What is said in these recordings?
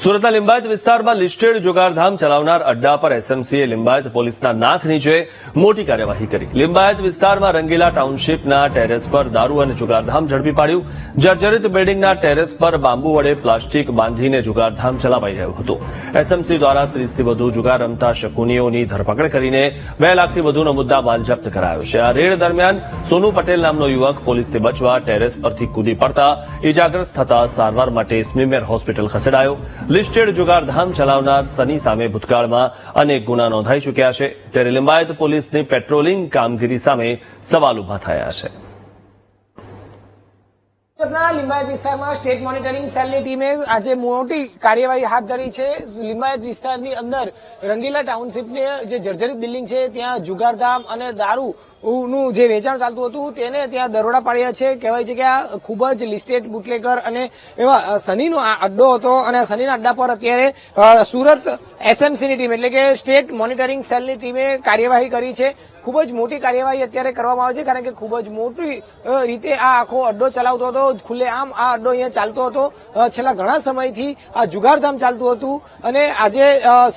સુરતના લિંબાયત વિસ્તારમાં લિસ્ટેડ જુગારધામ ચલાવનાર અડ્ડા પર એસએમસીએ લિંબાયત પોલીસના નાક નીચે મોટી કાર્યવાહી કરી। લિંબાયત વિસ્તારમાં રંગીલા ટાઉનશીપના ટેરેસ પર દારૂ અને જુગારધામ ઝડપી પાડ્યું। જર્જરિત બિલ્ડિંગના ટેરેસ પર બાંબુ વડે પ્લાસ્ટિક બાંધીને જુગારધામ ચલાવાઈ રહ્યું હતું। એસએમસી દ્વારા 30થી વધુ જુગાર રમતા શકુનીઓની ધરપકડ કરીને 2 લાખથી વધુનો મુદ્દામાલ જપ્ત કરાયો છે। આ રેડ દરમિયાન સોનુ પટેલ નામનો યુવક પોલીસથી બચવા ટેરેસ પરથી કૂદી પડતા ઇજાગ્રસ્ત થતા સારવાર માટે સ્મીમેર હોસ્પિટલ ખસેડાયો। લિસ્ટેડ જુગારધામ ચલાવનાર સની સામે ભૂતકાળમાં અનેક ગુના નોંધાઈ ચૂક્યા છે, ત્યારે લિંબાયત પોલીસની પેટ્રોલિંગ કામગીરી સામે સવાલ ઉભા થયા છે। લિંબાયત વિસ્તારમાં સ્ટેટ મોનિટરિંગ સેલની ટીમે આજે મોટી કાર્યવાહી હાથ ધરી છે। લિંબાયત વિસ્તારની અંદર રંગીલા ટાઉનશીપની જે જર્જરિત બિલ્ડિંગ છે ત્યાં જુગારધામ અને દારૂનું જે વેચાણ ચાલતું હતું તેને ત્યાં દરોડા પાડ્યા છે। કહેવાય છે કે આ ખૂબ જ લિસ્ટેડ બુટલેકર અને એવા સનીનો આ અડ્ડો હતો અને સનીના અડ્ડા પર અત્યારે સુરત એસએમસીની ટીમ એટલે કે સ્ટેટ મોનિટરિંગ સેલની ટીમે કાર્યવાહી કરી છે। ખૂબ જ મોટી કાર્યવાહી અત્યારે કરવામાં આવે છે, કારણ કે ખૂબ જ મોટી રીતે આ આખો અડ્ડો ચલાવતો હતો। ખુલ્લેઆમ આ અડ્ડો અહીંયા ચાલતો હતો। છેલ્લા ઘણા સમયથી આ જુગારધામ ચાલતું હતું અને આજે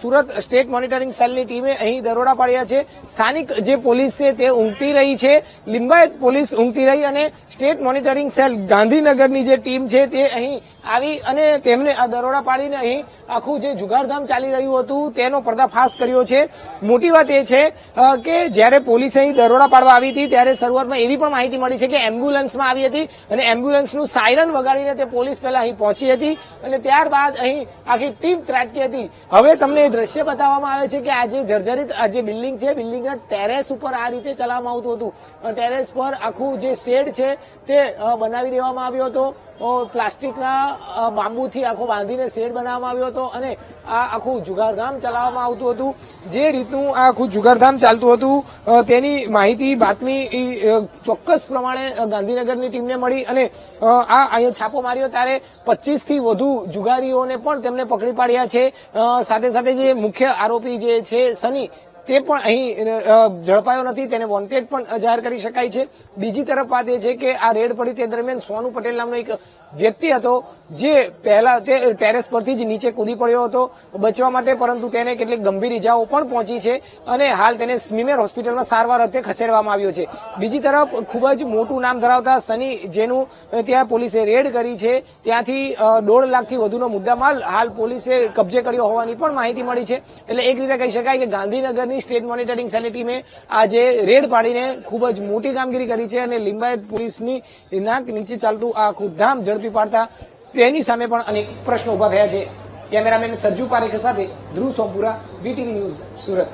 સુરત સ્ટેટ મોનિટરિંગ સેલની ટીમે અહીં દરોડા પાડ્યા છે। સ્થાનિક જે પોલીસ છે તે ઊંઘતી રહી છે, લિંબાયત પોલીસ ઊંઘતી રહી અને સ્ટેટ મોનિટરિંગ સેલ ગાંધીનગરની જે ટીમ છે તે અહીં આવી અને તેમને આ દરોડા પાડીને અહીં આખું જે જુગારધામ ચાલી રહ્યું હતું તેનો પર્દાફાશ કર્યો છે। મોટી વાત એ છે કે જ્યારે પોલીસ અહીં દરોડા પાડવા આવી હતી ત્યારે શરૂઆતમાં એવી પણ માહિતી મળી છે કે એમ્બ્યુલન્સમાં આવી હતી અને એમ્બ્યુલન્સનું સાયરન વગાડીને તે પોલીસ પહેલા અહીં પહોંચી હતી અને ત્યારબાદ અહીં આખી ટીમ ત્રાટકી હતી। હવે તમને એ દ્રશ્ય બતાવવામાં આવે છે કે આ જે જર્જરિત આ જે બિલ્ડિંગ છે, બિલ્ડિંગના ટેરેસ ઉપર આ રીતે ચલાવવામાં આવતું હતું। ટેરેસ પર આખું જે શેડ છે તે બનાવી દેવામાં આવ્યો હતો। પ્લાસ્ટિકના બાંબુથી આખો બાંધીને શેડ બનાવવામાં આવ્યો હતો અને આ આખું જુગારધામ ચલાવવામાં આવતું હતું। જે રીતનું આ આખું જુગારધામ ચાલતું હતું તેની માહિતી બાતમી ચોક્કસ પ્રમાણે ગાંધીનગરની ટીમને મળી અને આ અહીંયા છાપો માર્યો ત્યારે 25થી વધુ જુગારીઓને પણ તેમને પકડી પાડ્યા છે। સાથે સાથે જે મુખ્ય આરોપી જે છે સની તે પણ અહીં ઝડપાયો નથી, તેને વોન્ટેડ પણ જાહેર કરી શકાય છે। બીજી તરફ વાત એ છે કે આ રેડ પડી તે દરમિયાન સોનુ પટેલ નામનો એક વ્યક્તિ હતો જે પહેલા તે ટેરેસ પરથી જ નીચે કૂદી પડ્યો હતો બચવા માટે, પરંતુ તેને કેટલીક ગંભીર ઇજાઓ પણ પહોંચી છે અને હાલ તેને સ્મીમેર હોસ્પિટલમાં સારવાર અર્થે ખસેડવામાં આવ્યો છે। બીજી તરફ ખૂબ જ મોટું નામ ધરાવતા સની જેનું ત્યાં પોલીસે રેડ કરી છે, ત્યાંથી 1.5 લાખથી વધુનો મુદ્દામાલ હાલ પોલીસે કબજે કર્યો હોવાની પણ માહિતી મળી છે। એટલે એક રીતે કહી શકાય કે ગાંધીનગરની સ્ટેટ મોનિટરિંગ સેલની ટીમે આજે રેડ પાડીને ખૂબ જ મોટી કામગીરી કરી છે અને લિંબાયત પોલીસની નાક નીચે ચાલતું આ આખું ધામ ઝડપી પાડતા તેની સામે પણ અનેક પ્રશ્નો ઉભા થયા છે। કેમેરામેન સરજુ પારેખ સાથે ધ્રુવ સોમપુરા, વીટીવી ન્યૂઝ, સુરત।